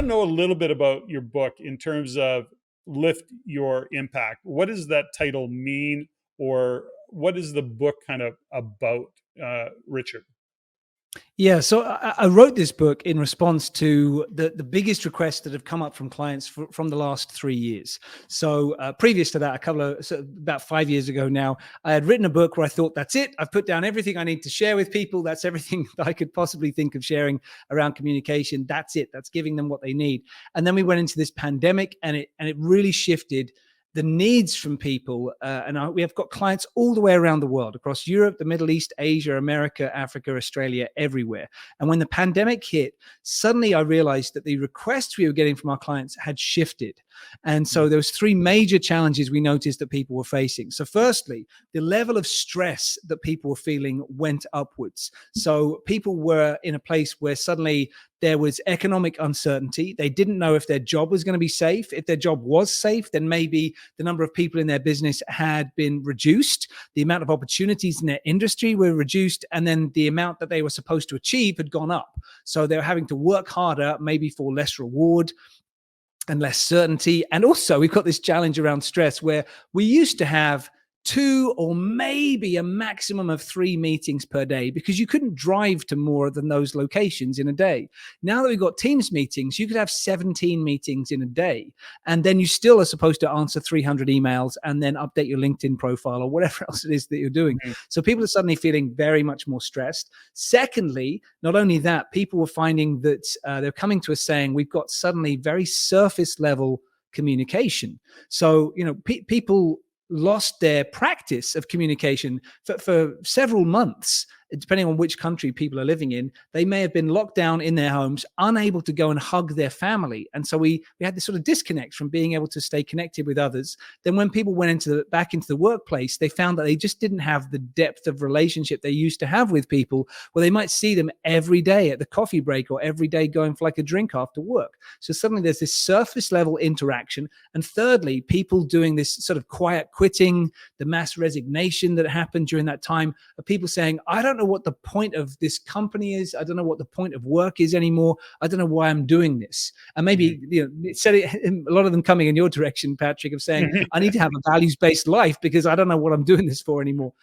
know a little bit about your book in terms of lift your impact. What does that title mean, or what is the book kind of about, Richard? Yeah, so I wrote this book in response to the biggest requests that have come up from clients from the last 3 years. So previous to that, about 5 years ago now, I had written a book where I thought, that's it. I've put down everything I need to share with people. That's everything that I could possibly think of sharing around communication. That's it. That's giving them what they need. And then we went into this pandemic, and it really shifted the needs from people. We have got clients all the way around the world, across Europe, the Middle East, Asia, America, Africa, Australia, everywhere. And when the pandemic hit, suddenly I realized that the requests we were getting from our clients had shifted. And so there was three major challenges we noticed that people were facing. So firstly, the level of stress that people were feeling went upwards. So people were in a place where suddenly there was economic uncertainty. They didn't know if their job was going to be safe. If their job was safe, then maybe the number of people in their business had been reduced. The amount of opportunities in their industry were reduced. And then the amount that they were supposed to achieve had gone up. So they were having to work harder, maybe for less reward and less certainty. And also we've got this challenge around stress where we used to have 2 or maybe a maximum of 3 meetings per day, because you couldn't drive to more than those locations in a day. Now that we've got Teams meetings, you could have 17 meetings in a day. And then you still are supposed to answer 300 emails and then update your LinkedIn profile or whatever else it is that you're doing. Mm-hmm. So people are suddenly feeling very much more stressed. Secondly, not only that, people were finding that they're coming to us saying we've got suddenly very surface level communication. So, people lost their practice of communication for several months, depending on which country people are living in. They may have been locked down in their homes, unable to go and hug their family. And so we had this sort of disconnect from being able to stay connected with others. Then when people went back into the workplace, they found that they just didn't have the depth of relationship they used to have with people, where they might see them every day at the coffee break or every day going for like a drink after work. So suddenly there's this surface level interaction. And thirdly, people doing this sort of quiet quitting, the mass resignation that happened during that time, of people saying, I don't know what the point of this company is. I don't know what the point of work is anymore. I don't know why I'm doing this. And maybe, a lot of them coming in your direction, Patrick, of saying, I need to have a values-based life because I don't know what I'm doing this for anymore.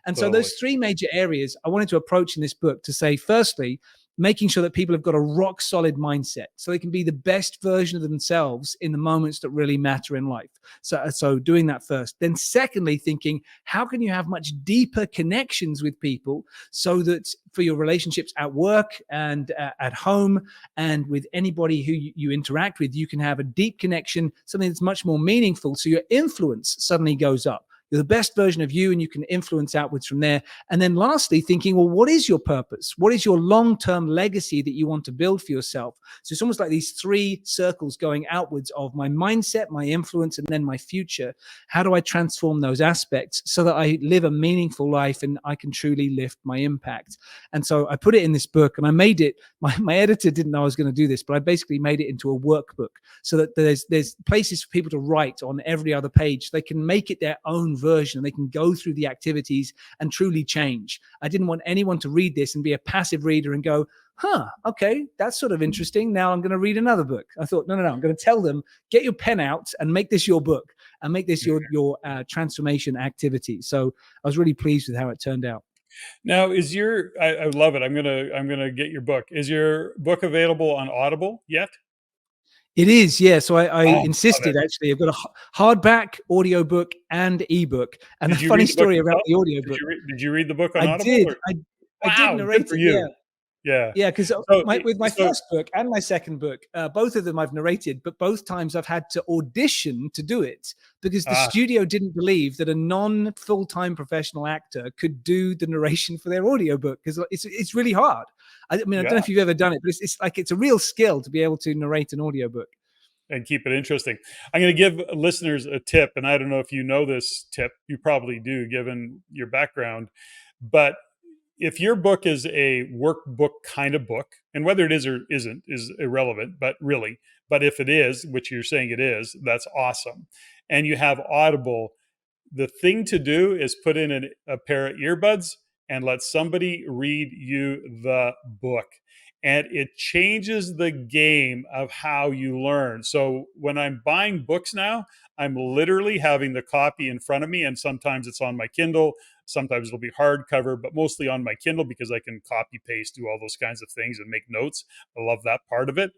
And so those three major areas I wanted to approach in this book to say, firstly, making sure that people have got a rock solid mindset so they can be the best version of themselves in the moments that really matter in life. So doing that first. Then secondly, thinking, how can you have much deeper connections with people so that for your relationships at work and at home and with anybody who you interact with, you can have a deep connection, something that's much more meaningful. So your influence suddenly goes up. You're the best version of you, and you can influence outwards from there. And then lastly, thinking, well, what is your purpose? What is your long-term legacy that you want to build for yourself? So it's almost like these three circles going outwards of my mindset, my influence, and then my future. How do I transform those aspects so that I live a meaningful life and I can truly lift my impact? And so I put it in this book, and I made it, my editor didn't know I was going to do this, but I basically made it into a workbook so that there's places for people to write on every other page. They can make it their own version. They can go through the activities and truly change. I didn't want anyone to read this and be a passive reader and go, okay, that's sort of interesting. Now I'm going to read another book. I thought, no. I'm going to tell them, get your pen out and make this your book and make this your transformation activity. So I was really pleased with how it turned out. Now, I love it. I'm gonna get your book. Is your book available on Audible yet? It is, yeah. So I insisted, actually. I've got a hardback, audiobook, and ebook. And the funny story about the audiobook. Did you read the book on Audible? I did narrate it, yeah. Yeah, because with my first book and my second book, both of them I've narrated, but both times I've had to audition to do it because the studio didn't believe that a non-full-time professional actor could do the narration for their audiobook, because it's really hard. I don't know if you've ever done it, but it's a real skill to be able to narrate an audiobook. And keep it interesting. I'm going to give listeners a tip, and I don't know if you know this tip. You probably do, given your background. But if your book is a workbook kind of book, and whether it is or isn't is irrelevant, but if it is, which you're saying it is, that's awesome. And you have Audible, the thing to do is put in a pair of earbuds and let somebody read you the book. and it changes the game of how you learn. So when I'm buying books now, I'm literally having the copy in front of me, and sometimes it's on my Kindle, sometimes it'll be hardcover, but mostly on my Kindle because I can copy paste, do all those kinds of things and make notes. I love that part of it.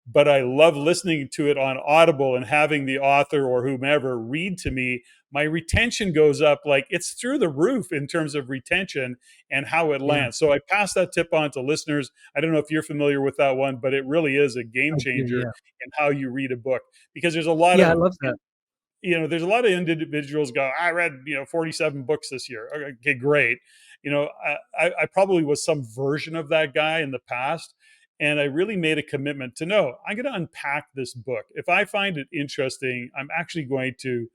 But I love listening to it on Audible and having the author or whomever read to me. My retention goes up, like it's through the roof in terms of retention and how it Yeah, lands. So I pass that tip on to listeners. I don't know if you're familiar with that one, but it really is a game I do. changer Yeah, in how you read a book, because there's a lot yeah, I of, love that. there's a lot of individuals go, I read 47 books this year. Okay, great. I probably was some version of that guy in the past, and I really made a commitment to, no, I'm going to unpack this book. If I find it interesting, I'm actually going to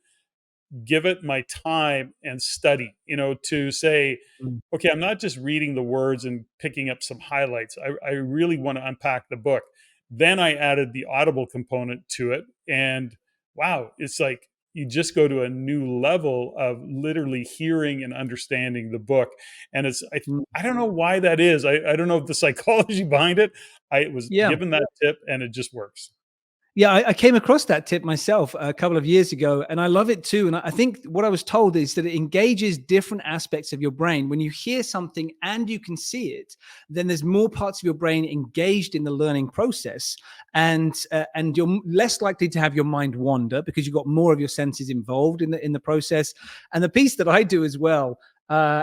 give it my time and study, to say, Mm, okay, I'm not just reading the words and picking up some highlights. I really want to unpack the book. Then I added the Audible component to it. And wow, it's like you just go to a new level of literally hearing and understanding the book. And mm. I don't know why that is. I don't know the psychology behind it. I was Yeah. given that tip and it just works. Yeah, I came across that tip myself a couple of years ago, and I love it too. And I think what I was told is that it engages different aspects of your brain. When you hear something and you can see it, then there's more parts of your brain engaged in the learning process, and you're less likely to have your mind wander because you've got more of your senses involved in the process. And the piece that I do as well.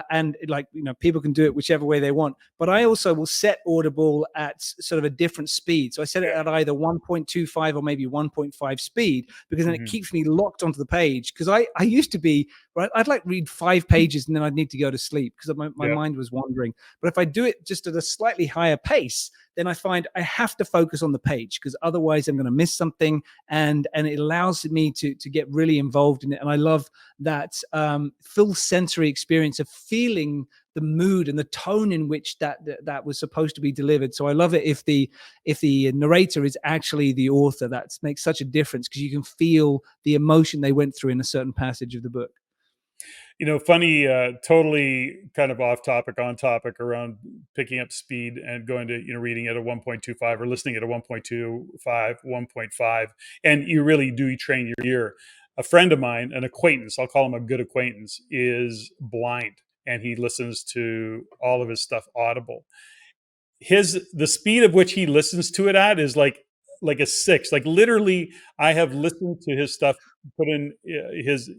And like, people can do it whichever way they want, but I also will set Audible at sort of a different speed. So I set it Yeah. at either 1.25 or maybe 1.5 speed, because then it Mhm. keeps me locked onto the page. Because I used to be, right, I'd like read 5 pages and then I'd need to go to sleep because my Yeah. mind was wandering. But if I do it just at a slightly higher pace, then I find I have to focus on the page, because otherwise I'm going to miss something, and it allows me to get really involved in it. And I love that full sensory experience of feeling the mood and the tone in which that was supposed to be delivered. So I love it if the narrator is actually the author. That makes such a difference, because you can feel the emotion they went through in a certain passage of the book. Funny, totally kind of off topic, on topic around picking up speed and going to, reading at a 1.25 or listening at a 1.25, 1.5, and you really do train your ear. A friend of mine, an acquaintance, I'll call him a good acquaintance, is blind, and he listens to all of his stuff Audible. The speed of which he listens to it at is like a six. Like literally, I have listened to his stuff, put in his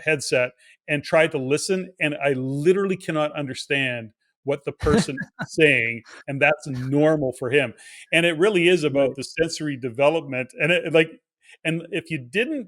headset, and tried to listen, and I literally cannot understand what the person is saying, and that's normal for him. And it really is about Right. the sensory development, and and if you didn't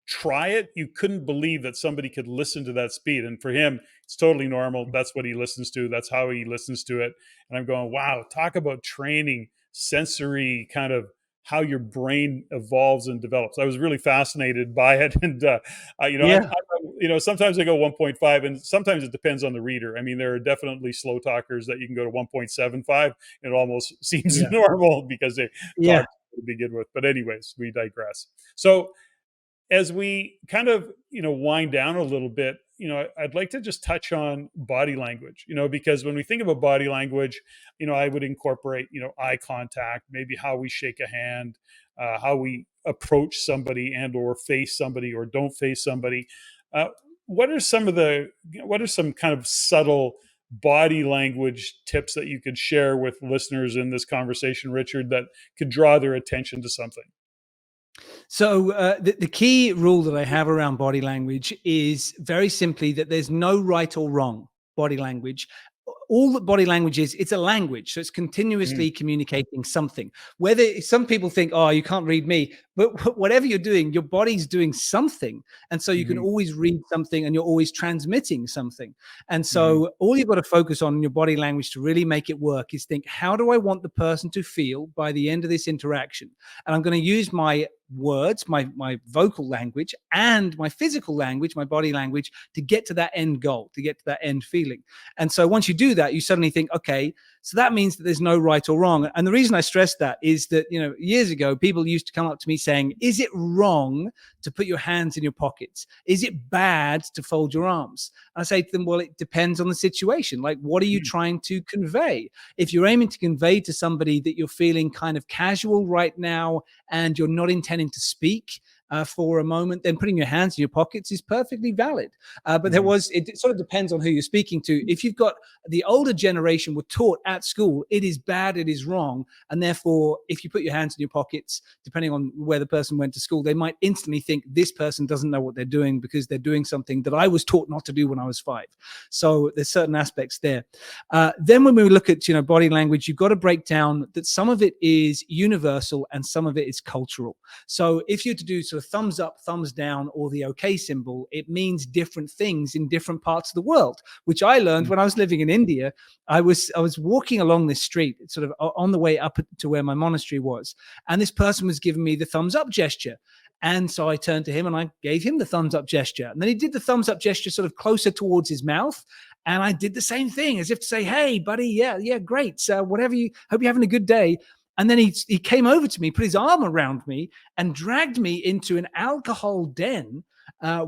try it, you couldn't believe that somebody could listen to that speed. And for him, it's totally normal. That's what he listens to. That's how he listens to it. And I'm going, wow, talk about training sensory, kind of how your brain evolves and develops. I was really fascinated by it. And, Yeah. sometimes I go 1.5, and sometimes it depends on the reader. I mean, there are definitely slow talkers that you can go to 1.75. It almost seems Yeah. normal because they Yeah. talk to begin with. But anyways, we digress. So as we kind of wind down a little bit, I'd like to just touch on body language, because when we think about body language, I would incorporate eye contact, maybe how we shake a hand, how we approach somebody and or face somebody or don't face somebody. uh, what are some kind of subtle body language tips that you could share with listeners in this conversation, Richard, that could draw their attention to something? So the key rule that I have around body language is very simply that there's no right or wrong body language. All that body language is, it's a language. So it's Mm, continuously communicating something. Whether some people think, oh, you can't read me, but whatever you're doing, your body's doing something. And so you can mhm, always read something, and you're always transmitting something. And mhm, so all you've got to focus on in your body language to really make it work is think, how do I want the person to feel by the end of this interaction? And I'm going to use my words, my vocal language, and my physical language, my body language, to get to that end goal, to get to that end feeling. And so once you do that, you suddenly think, okay, so that means that there's no right or wrong. And the reason I stress that is that, years ago, people used to come up to me saying, is it wrong to put your hands in your pockets? Is it bad to fold your arms? I say to them, well, it depends on the situation. Like, what are you Mm. trying to convey? If you're aiming to convey to somebody that you're feeling kind of casual right now and you're not intending to speak for a moment, then putting your hands in your pockets is perfectly valid. But Mhm. it sort of depends on who you're speaking to. If you've got the older generation were taught at school, it is bad, it is wrong. And therefore, if you put your hands in your pockets, depending on where the person went to school, they might instantly think this person doesn't know what they're doing because they're doing something that I was taught not to do when I was 5. So there's certain aspects there. Then when we look at body language, you've got to break down that some of it is universal and some of it is cultural. So if you're to do sort of thumbs up, thumbs down, or the okay symbol, it means different things in different parts of the world, which I learned Mm. when I was living in India. I was walking along this street, sort of on the way up to where my monastery was, and this person was giving me the thumbs up gesture. And so I turned to him and I gave him the thumbs up gesture. And then he did the thumbs up gesture sort of closer towards his mouth. And I did the same thing as if to say, hey, buddy, yeah, great. Whatever hope you're having a good day. And then he came over to me, put his arm around me, and dragged me into an alcohol den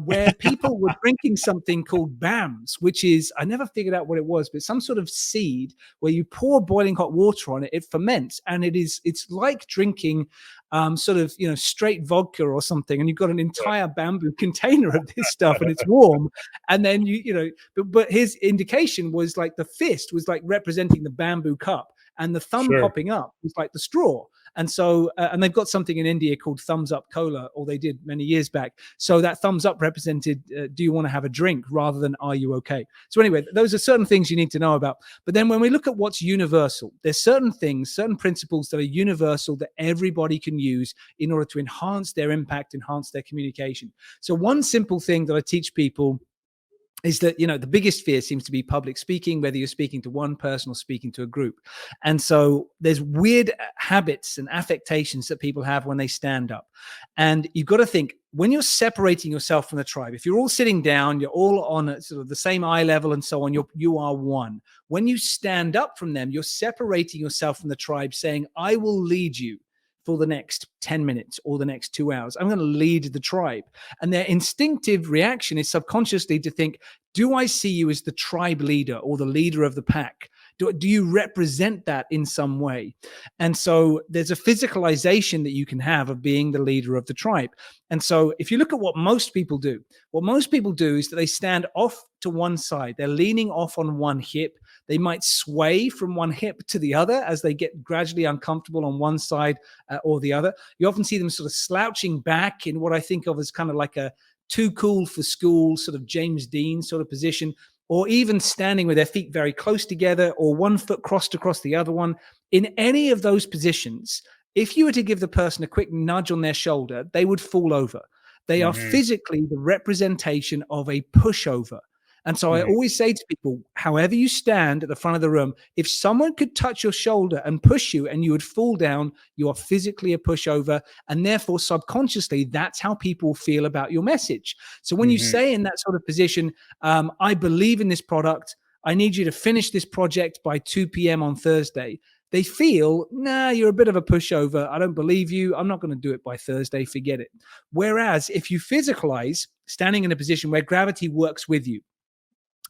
where people were drinking something called BAMS, which is, I never figured out what it was, but some sort of seed where you pour boiling hot water on it, it ferments, and it's like drinking sort of straight vodka or something, and you've got an entire bamboo container of this stuff, and it's warm, and then but his indication was like the fist was like representing the bamboo cup, and the thumb Sure. popping up was like the straw. And so, and they've got something in India called thumbs up cola, or they did many years back. So that thumbs up represented, do you want to have a drink rather than are you okay? So anyway, those are certain things you need to know about. But then when we look at what's universal, there's certain things, certain principles that are universal that everybody can use in order to enhance their impact, enhance their communication. So one simple thing that I teach people is that the biggest fear seems to be public speaking, whether you're speaking to one person or speaking to a group. And so there's weird habits and affectations that people have when they stand up. And you've got to think, when you're separating yourself from the tribe, if you're all sitting down, you're all on a, sort of the same eye level and so on, you are one. When you stand up from them, you're separating yourself from the tribe, saying, I will lead you for the next 10 minutes or the next 2 hours. I'm going to lead the tribe. And their instinctive reaction is subconsciously to think, do I see you as the tribe leader or the leader of the pack? Do you represent that in some way? And so there's a physicalization that you can have of being the leader of the tribe. And so if you look at what most people do is that they stand off to one side. They're leaning off on one hip. They might sway from one hip to the other as they get gradually uncomfortable on one side or the other. You often see them sort of slouching back in what I think of as kind of like a too cool for school sort of James Dean sort of position, or even standing with their feet very close together or one foot crossed across the other one. In any of those positions, if you were to give the person a quick nudge on their shoulder, they would fall over. They are Mhm. physically the representation of a pushover. And so I Mhm. always say to people, however you stand at the front of the room, if someone could touch your shoulder and push you and you would fall down, you are physically a pushover. And therefore, subconsciously, that's how people feel about your message. So when you Mhm. say in that sort of position, I believe in this product, I need you to finish this project by 2 p.m. on Thursday, they feel, nah, you're a bit of a pushover. I don't believe you. I'm not going to do it by Thursday. Forget it. Whereas if you physicalize standing in a position where gravity works with you,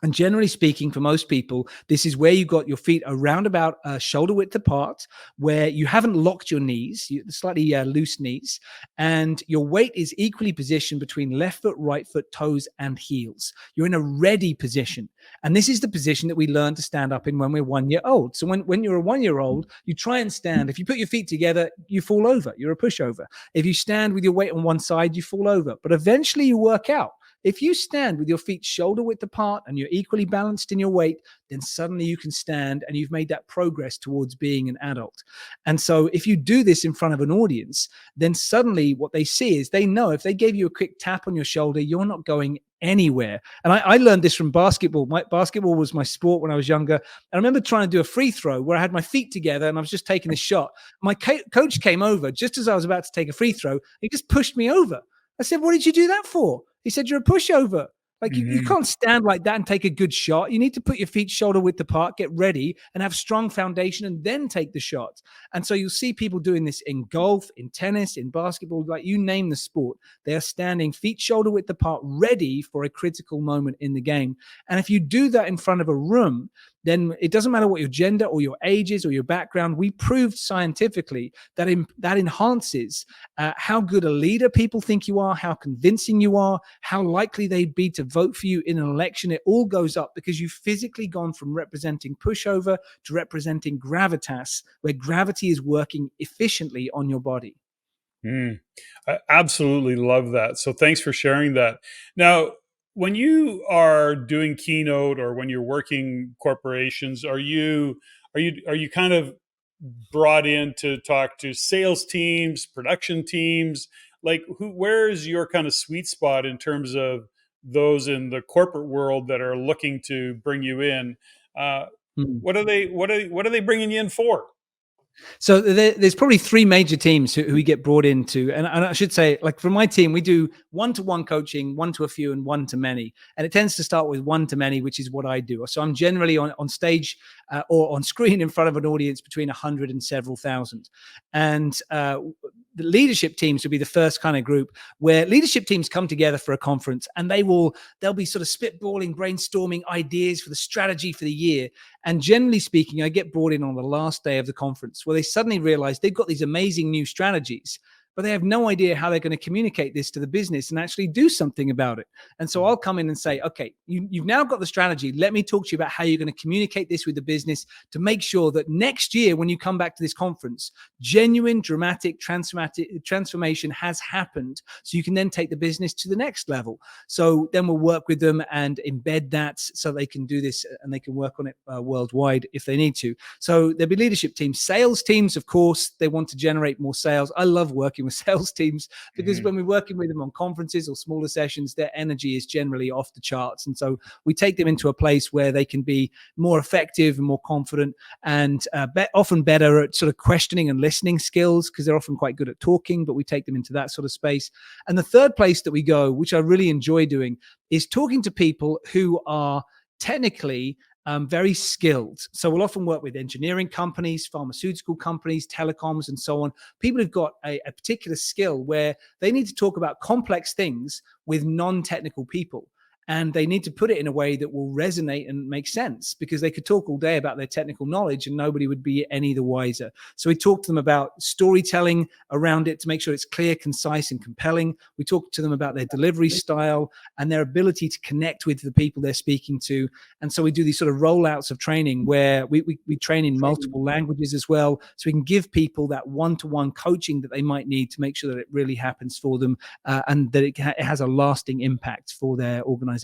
and generally speaking, for most people, this is where you got your feet around about shoulder width apart, where you haven't locked your knees, slightly loose knees, and your weight is equally positioned between left foot, right foot, toes, and heels. You're in a ready position. And this is the position that we learn to stand up in when we're 1 year old. So when you're a 1 year old, you try and stand. If you put your feet together, you fall over. You're a pushover. If you stand with your weight on one side, you fall over. But eventually you work out. If you stand with your feet shoulder width apart and you're equally balanced in your weight, then suddenly you can stand and you've made that progress towards being an adult. And so if you do this in front of an audience, then suddenly what they see is they know if they gave you a quick tap on your shoulder, you're not going anywhere. And I learned this from basketball. Basketball was my sport when I was younger. I remember trying to do a free throw where I had my feet together and I was just taking a shot. My coach came over just as I was about to take a free throw. He just pushed me over. I said, what did you do that for? He said, you're a pushover. Like you Mhm. can't stand like that and take a good shot. You need to put your feet shoulder width apart, get ready, and have strong foundation, and then take the shot. And so you'll see people doing this in golf, in tennis, in basketball, like you name the sport. They are standing feet shoulder width apart, ready for a critical moment in the game. And if you do that in front of a room, then it doesn't matter what your gender or your age is or your background. We proved scientifically that that enhances how good a leader people think you are, how convincing you are, how likely they'd be to vote for you in an election. It all goes up because you've physically gone from representing pushover to representing gravitas, where gravity is working efficiently on your body. Mm. I absolutely love that. So thanks for sharing that. Now, when you are doing keynote or when you're working corporations, are you kind of brought in to talk to sales teams, production teams? Like where is your kind of sweet spot in terms of those in the corporate world that are looking to bring you in? Uh, Mm. what are they bringing you in for? So there's probably three major teams who we get brought into, and I should say, like for my team, we do one-to-one coaching, one to a few, and one to many, and it tends to start with one to many, which is what I do. So I'm generally on stage or on screen in front of an audience between 100 and several thousand, and the leadership teams would be the first kind of group where leadership teams come together for a conference, and they'll be sort of spitballing, brainstorming ideas for the strategy for the year. And generally speaking, I get brought in on the last day of the conference where they suddenly realize they've got these amazing new strategies, but they have no idea how they're going to communicate this to the business and actually do something about it. And so I'll come in and say, okay, you've now got the strategy. Let me talk to you about how you're going to communicate this with the business to make sure that next year, when you come back to this conference, genuine, dramatic transformation has happened. So you can then take the business to the next level. So then we'll work with them and embed that so they can do this and they can work on it worldwide if they need to. So there'll be leadership teams, sales teams, of course, they want to generate more sales. I love working with sales teams because Mhm. when we're working with them on conferences or smaller sessions, their energy is generally off the charts. And so we take them into a place where they can be more effective and more confident and often better at sort of questioning and listening skills because they're often quite good at talking, but we take them into that sort of space. And the third place that we go, which I really enjoy doing, is talking to people who are technically very skilled. So we'll often work with engineering companies, pharmaceutical companies, telecoms, and so on. People who've got a particular skill where they need to talk about complex things with non-technical people. And they need to put it in a way that will resonate and make sense because they could talk all day about their technical knowledge and nobody would be any the wiser. So we talk to them about storytelling around it to make sure it's clear, concise, and compelling. We talk to them about their delivery style and their ability to connect with the people they're speaking to. And so we do these sort of rollouts of training where we train in multiple languages as well. So we can give people that one-to-one coaching that they might need to make sure that it really happens for them and that it has a lasting impact for their organization.